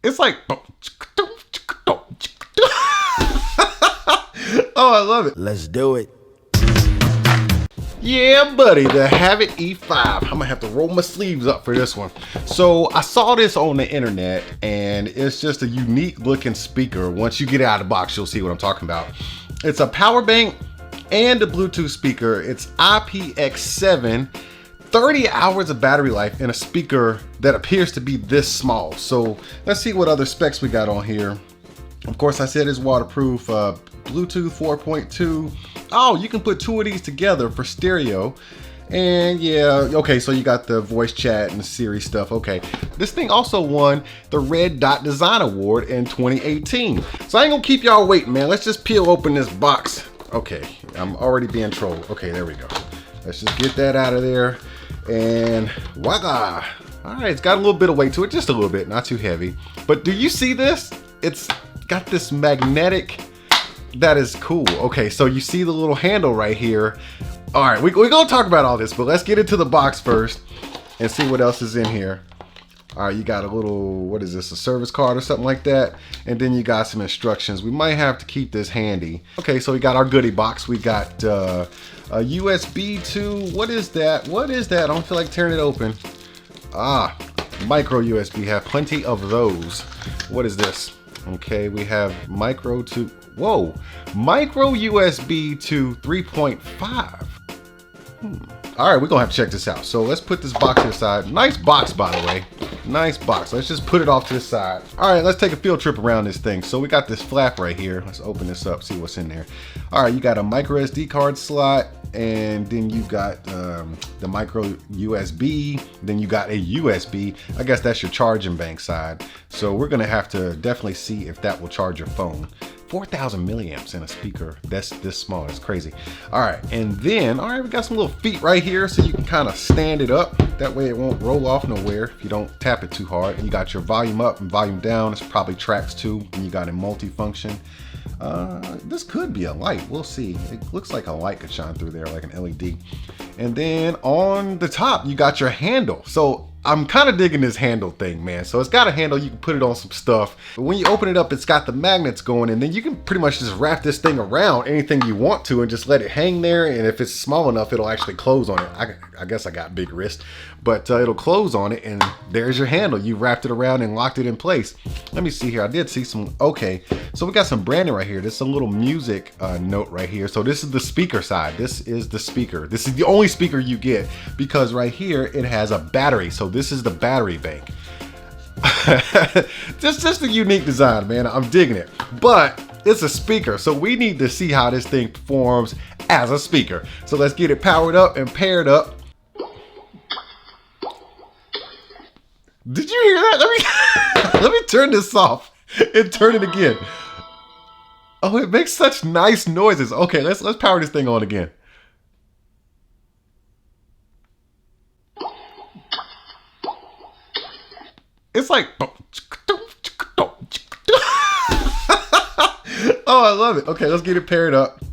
It's like, oh, I love it. Let's do it. Yeah, buddy, the Havit E5. I'm gonna have to roll my sleeves up for this one. So I saw this on the internet, and it's just a unique looking speaker. Once you get it out of the box, you'll see what I'm talking about. It's a power bank and a Bluetooth speaker. It's IPX7, 30 hours of battery life in a speaker that appears to be this small. So let's see what other specs we got on here. Of course, I said it's waterproof, Bluetooth 4.2. Oh, you can put two of these together for stereo. And yeah, okay, so you got the voice chat and the Siri stuff. Okay, this thing also won the Red Dot Design Award in 2018. So I ain't gonna keep y'all waiting, man. Let's just peel open this box. Okay, I'm already being trolled. Okay, there we go. Let's just get that out of there. And voila. All right, it's got a little bit of weight to it, just a little bit, not too heavy. But do you see this? It's got this magnetic, that is cool. Okay, so you see the little handle right here. All right, we're gonna talk about all this, but let's get into the box first and see what else is in here. All right, you got a little, what is this, a service card or something like that? And then you got some instructions. We might have to keep this handy. Okay, so we got our goodie box. We got a USB to, what is that? What is that? I don't feel like tearing it open. Ah, micro USB, have plenty of those. What is this? Okay, we have micro to, whoa, micro USB to 3.5. All right, we're gonna have to check this out. So let's put this box to the side. Nice box, by the way. Nice box. Let's just put it off to the side. All right, let's take a field trip around this thing. So we got this flap right here. Let's open this up, see what's in there. All right, you got a micro SD card slot, and then you got the micro USB. Then you got a USB. I guess that's your charging bank side. So we're gonna have to definitely see if that will charge your phone. 4,000 milliamps in a speaker that's this small. It's crazy. All right, and then, all right, we got some little feet right here so you can kind of stand it up. That way it won't roll off nowhere if you don't tap it too hard. And you got your volume up and volume down. It's probably tracks too, and you got a multi-function. This could be a light. We'll see. It looks like a light could shine through there, like an LED. And then on the top, you got your handle. So I'm kind of digging this handle thing, man. So it's got a handle, you can put it on some stuff. But when you open it up, it's got the magnets going, and then you can pretty much just wrap this thing around anything you want to and just let it hang there. And if it's small enough, it'll actually close on it. I guess I got big wrist, but it'll close on it, and there's your handle. You wrapped it around and locked it in place. Let me see here. I did see some, okay. So we got some branding right here. This is a little music note right here. So this is the speaker side. This is the speaker. This is the only speaker you get because right here, it has a battery. So this is the battery bank. just a unique design, man. I'm digging it, but it's a speaker, so we need to see how this thing performs as a speaker. So let's get it powered up and paired up. Did you hear that? Let me turn this off and turn it again. Oh, it makes such nice noises. Okay, let's power this thing on again. It's like, oh, I love it. Okay, let's get it paired up.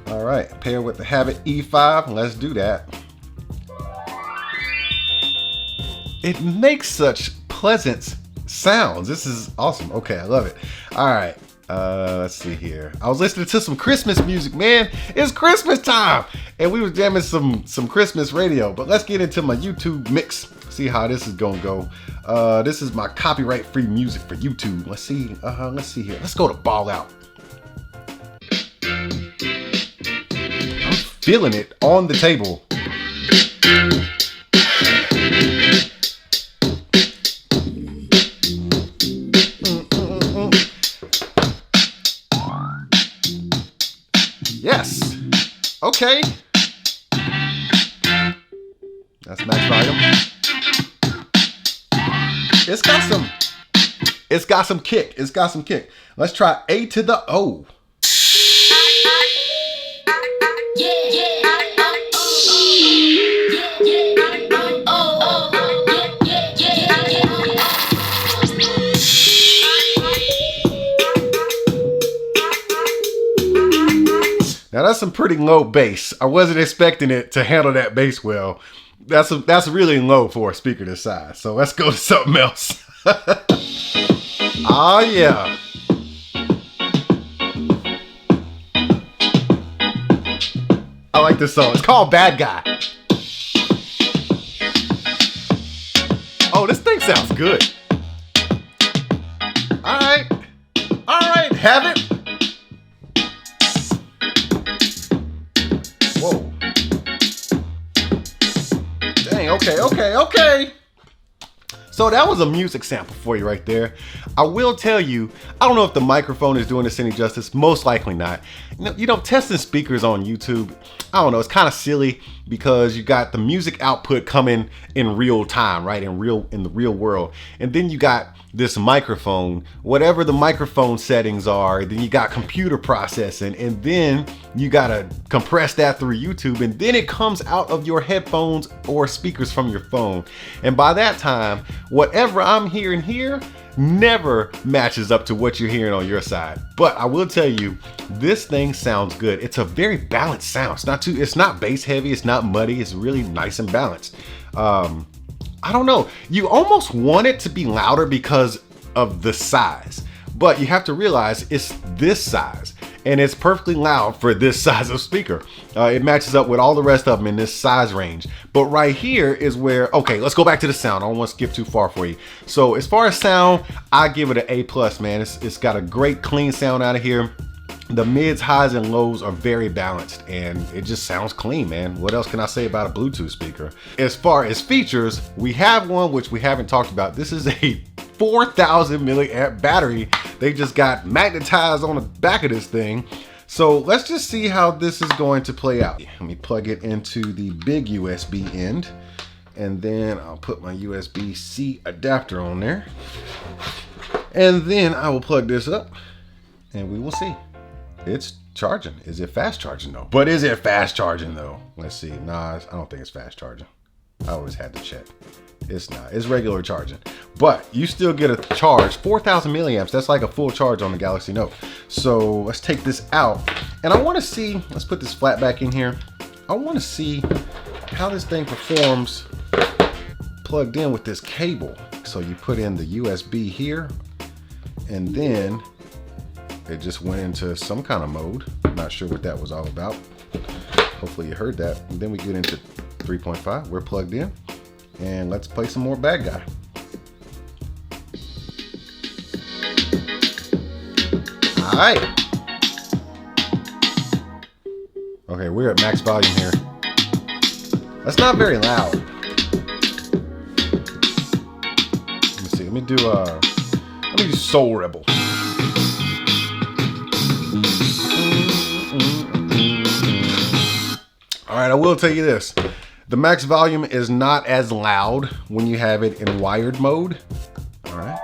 All right, pair with the Havit E5. Let's do that. It makes such pleasant sounds. This is awesome. Okay, I love it. All right, let's see here. I was listening to some Christmas music, man. It's Christmas time, and we was jamming some Christmas radio. But let's get into my YouTube mix. See how this is gonna go. This is my copyright-free music for YouTube. Let's see. Let's see here. Let's go to Ball Out. I'm feeling it on the table. Yes. Okay. That's max volume. It's got some kick. It's got some kick. Let's try A to the O. Now that's some pretty low bass. I wasn't expecting it to handle that bass well. That's really low for a speaker this size. So let's go to something else. Oh yeah. I like this song. It's called Bad Guy. Oh, this thing sounds good. All right. All right, Havit. Whoa. Dang, okay. So that was a music sample for you right there. I will tell you, I don't know if the microphone is doing this any justice. Most likely not. You know, testing speakers on YouTube, I don't know, it's kind of silly because you got the music output coming in real time, right? In the real world. And then you got this microphone, whatever the microphone settings are, then you got computer processing, and then you gotta compress that through YouTube, and then it comes out of your headphones or speakers from your phone. And by that time, whatever I'm hearing here never matches up to what you're hearing on your side. But I will tell you, this thing sounds good. It's a very balanced sound. It's not bass heavy, it's not muddy, it's really nice and balanced. I don't know, you almost want it to be louder because of the size, but you have to realize it's this size and it's perfectly loud for this size of speaker. It matches up with all the rest of them in this size range. But right here is where, okay, let's go back to the sound. I don't want to skip too far for you. So as far as sound, I give it an A+, man. It's got a great clean sound out of here. The mids, highs, and lows are very balanced, and it just sounds clean, man. What else can I say about a Bluetooth speaker? As far as features, we have one which we haven't talked about. This is a 4,000 milliamp battery. They just got magnetized on the back of this thing. So let's just see how this is going to play out. Let me plug it into the big USB end, and then I'll put my USB-C adapter on there. And then I will plug this up, and we will see. It's charging. Is it fast charging though? But is it fast charging though? Let's see. Nah, I don't think it's fast charging. I always had to check. It's not. It's regular charging. But you still get a charge. 4,000 milliamps. That's like a full charge on the Galaxy Note. So let's take this out. And I want to see, let's put this flat back in here. I want to see how this thing performs plugged in with this cable. So you put in the USB here, and then it just went into some kind of mode. I'm not sure what that was all about. Hopefully you heard that. And then we get into 3.5. We're plugged in. And let's play some more Bad Guy. All right. Okay, we're at max volume here. That's not very loud. Let me see. Let me do Soul Rebel. All right, I will tell you this. The max volume is not as loud when you have it in wired mode. All right.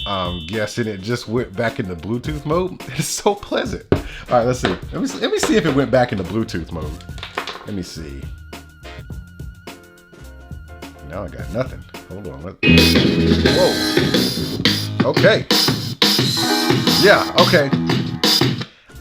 I'm guessing it just went back into Bluetooth mode. It's so pleasant. All right, let's see. Let me see if it went back into Bluetooth mode. Let me see. Now I got nothing. Hold on. Whoa. Okay. Yeah, okay.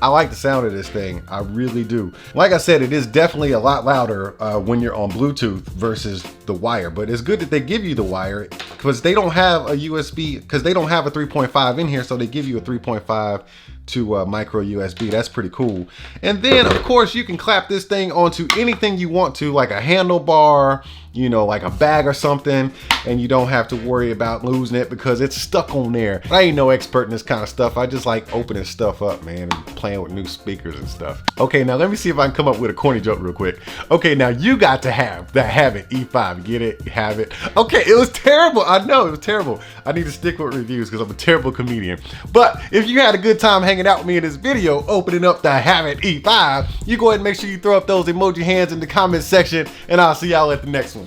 I like the sound of this thing. I really do. Like I said, it is definitely a lot louder when you're on Bluetooth versus the wire, but it's good that they give you the wire because they don't have a USB, because they don't have a 3.5 in here, so they give you a 3.5 to micro USB. That's pretty cool. And then of course you can clap this thing onto anything you want to, like a handlebar, you know, like a bag or something, and you don't have to worry about losing it because it's stuck on there. I ain't no expert in this kind of stuff. I just like opening stuff up, man, and playing with new speakers and stuff. Okay, now let me see if I can come up with a corny joke real quick. Okay, now you got to have the Havit E5. Get it? Have it? Okay, it was terrible. I know, it was terrible. I need to stick with reviews because I'm a terrible comedian. But if you had a good time hanging out with me in this video, opening up the Havit E5, you go ahead and make sure you throw up those emoji hands in the comment section, and I'll see y'all at the next one.